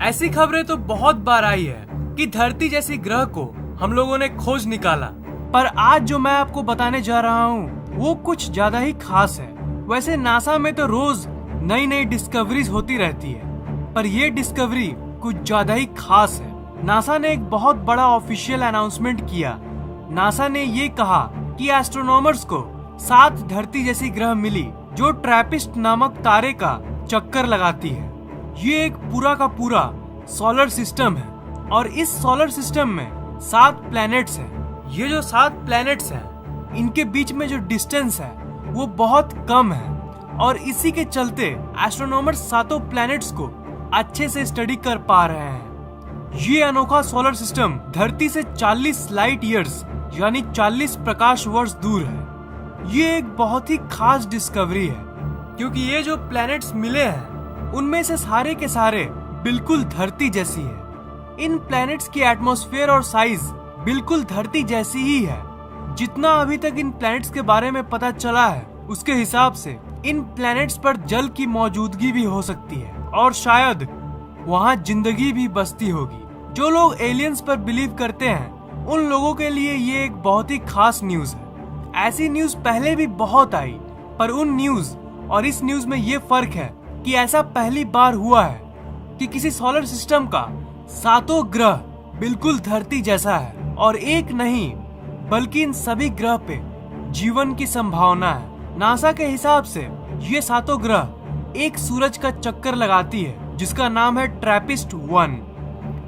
ऐसी खबरें तो बहुत बार आई है कि धरती जैसी ग्रह को हम लोगों ने खोज निकाला, पर आज जो मैं आपको बताने जा रहा हूँ वो कुछ ज्यादा ही खास है। वैसे नासा में तो रोज नई नई डिस्कवरीज होती रहती है, पर ये डिस्कवरी कुछ ज्यादा ही खास है। नासा ने एक बहुत बड़ा ऑफिशियल अनाउंसमेंट किया। नासा ने ये कहा कि एस्ट्रोनॉमर्स को 7 धरती जैसी ग्रह मिली जो ट्रैपिस्ट नामक तारे का चक्कर लगाती है। ये एक पूरा का पूरा सोलर सिस्टम है और इस सोलर सिस्टम में 7 प्लैनेट्स हैं। ये जो 7 प्लैनेट्स हैं, इनके बीच में जो डिस्टेंस है वो बहुत कम है और इसी के चलते एस्ट्रोनॉमर्स 7 प्लैनेट्स को अच्छे से स्टडी कर पा रहे हैं। ये अनोखा सोलर सिस्टम धरती से 40 लाइट ईयर्स यानी 40 प्रकाश वर्ष दूर है। ये एक बहुत ही खास डिस्कवरी है क्योंकि ये जो प्लैनेट्स मिले हैं उनमें से सारे के सारे बिल्कुल धरती जैसी है। इन प्लैनेट्स की एटमॉस्फेयर और साइज बिल्कुल धरती जैसी ही है। जितना अभी तक इन प्लैनेट्स के बारे में पता चला है उसके हिसाब से इन प्लैनेट्स पर जल की मौजूदगी भी हो सकती है और शायद वहाँ जिंदगी भी बसती होगी। जो लोग एलियंस पर बिलीव करते हैं उन लोगों के लिए ये एक बहुत ही खास न्यूज है। ऐसी न्यूज पहले भी बहुत आई, पर उन न्यूज और इस न्यूज में ये फर्क है कि ऐसा पहली बार हुआ है कि किसी सोलर सिस्टम का 7 ग्रह बिल्कुल धरती जैसा है और एक नहीं बल्कि इन सभी ग्रह पे जीवन की संभावना है। नासा के हिसाब से ये 7 ग्रह एक सूरज का चक्कर लगाती है जिसका नाम है ट्रैपिस्ट-1।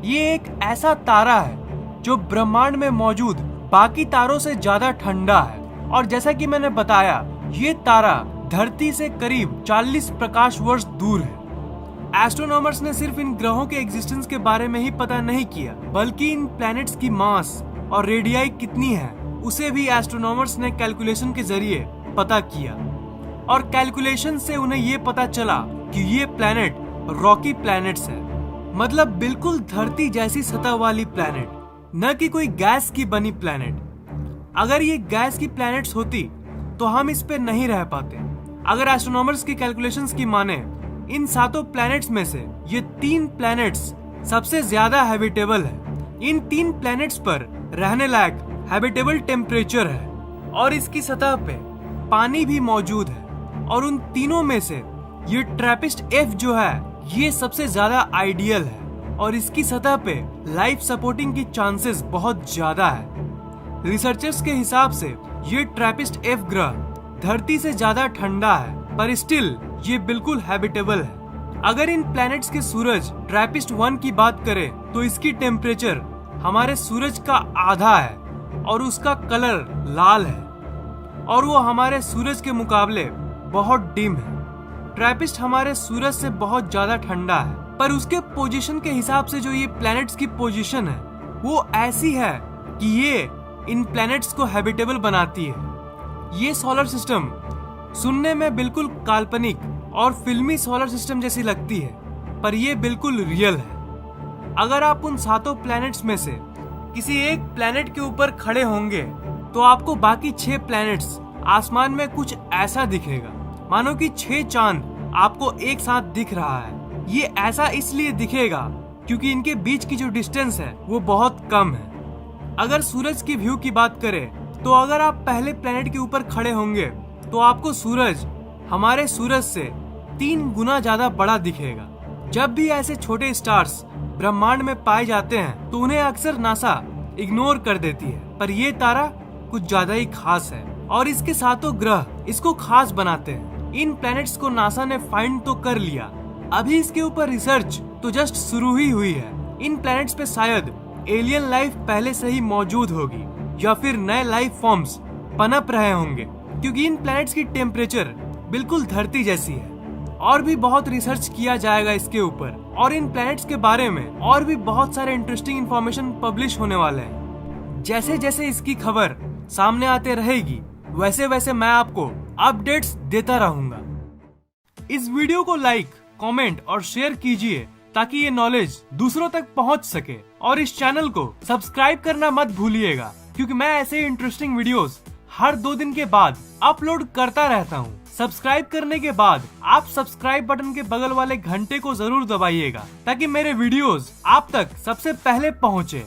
ये एक ऐसा तारा है जो ब्रह्मांड में मौजूद बाकी तारों से ज्यादा ठंडा है और जैसा कि मैंने बताया ये तारा धरती से करीब 40 प्रकाश वर्ष दूर है। एस्ट्रोनॉमर्स ने सिर्फ इन ग्रहों के एग्जिस्टेंस के बारे में ही पता नहीं किया, बल्कि इन प्लैनेट्स की मास और रेडियाई कितनी है उसे भी एस्ट्रोनॉमर्स ने कैलकुलेशन के जरिए पता किया और कैलकुलेशन से उन्हें ये पता चला कि ये प्लैनेट रॉकी प्लैनेट्स है, मतलब बिल्कुल धरती जैसी सतह वाली प्लैनेट, न कि कोई गैस की बनी प्लैनेट। अगर ये गैस की प्लैनेट्स होती तो हम इस पे नहीं रह पाते। अगर एस्ट्रोनॉमर्स की कैलकुलेशंस की माने इन 7 प्लैनेट्स में से ये 3 प्लैनेट्स सबसे ज्यादा हैबिटेबल है। इन 3 प्लैनेट्स पर रहने लायक हैबिटेबल टेम्परेचर है और इसकी सतह पे पानी भी मौजूद है और उन तीनों में से ये ट्रैपिस्ट-F जो है ये सबसे ज्यादा आइडियल है और इसकी सतह पे लाइफ सपोर्टिंग की चांसेस बहुत ज्यादा है। रिसर्चर्स के हिसाब से ये ट्रैपिस्ट-F ग्रह धरती से ज्यादा ठंडा है पर स्टिल ये बिल्कुल हैबिटेबल है। अगर इन प्लैनेट्स के सूरज ट्रैपिस्ट-1 की बात करें तो इसकी टेम्परेचर हमारे सूरज का आधा है और उसका कलर लाल है और वो हमारे सूरज के मुकाबले बहुत डिम है। ट्रैपिस्ट हमारे सूरज से बहुत ज्यादा ठंडा है, पर उसके पोजीशन के हिसाब से जो ये प्लैनेट्स की पोजीशन है वो ऐसी है कि ये इन प्लैनेट्स को हैबिटेबल बनाती है। ये सोलर सिस्टम सुनने में बिल्कुल काल्पनिक और फिल्मी सोलर सिस्टम जैसी लगती है, पर ये बिल्कुल रियल है। अगर आप उन 7 प्लैनेट्स में से किसी एक प्लैनेट के ऊपर खड़े होंगे तो आपको बाकी 6 प्लैनेट्स आसमान में कुछ ऐसा दिखेगा मानो कि 6 चांद आपको एक साथ दिख रहा है। ये ऐसा इसलिए दिखेगा क्योंकि इनके बीच की जो डिस्टेंस है वो बहुत कम है। अगर सूरज की व्यू की बात करें तो अगर आप पहले प्लैनेट के ऊपर खड़े होंगे तो आपको सूरज हमारे सूरज से 3 गुना ज्यादा बड़ा दिखेगा। जब भी ऐसे छोटे स्टार्स ब्रह्मांड में पाए जाते हैं तो उन्हें अक्सर नासा इग्नोर कर देती है, पर ये तारा कुछ ज्यादा ही खास है और इसके 7 ग्रह इसको खास बनाते हैं। इन प्लैनेट्स को नासा ने फाइंड तो कर लिया, अभी इसके ऊपर रिसर्च तो जस्ट शुरू ही हुई है। इन प्लैनेट्स पे शायद एलियन लाइफ पहले से ही मौजूद होगी या फिर नए लाइफ फॉर्म्स पनप रहे होंगे क्योंकि इन प्लैनेट्स की टेम्परेचर बिल्कुल धरती जैसी है। और भी बहुत रिसर्च किया जाएगा इसके ऊपर और इन प्लैनेट्स के बारे में और भी बहुत सारे इंटरेस्टिंग इन्फॉर्मेशन पब्लिश होने वाले हैं। जैसे जैसे इसकी खबर सामने आते रहेगी वैसे वैसे मैं आपको अपडेट्स देता रहूंगा। इस वीडियो को लाइक, कमेंट और शेयर कीजिए ताकि ये नॉलेज दूसरों तक पहुंच सके और इस चैनल को सब्सक्राइब करना मत भूलिएगा क्योंकि मैं ऐसे इंटरेस्टिंग वीडियोस हर 2 दिन के बाद अपलोड करता रहता हूँ। सब्सक्राइब करने के बाद आप सब्सक्राइब बटन के बगल वाले घंटे को जरूर दबाइएगा ताकि मेरे वीडियोस आप तक सबसे पहले पहुंचे।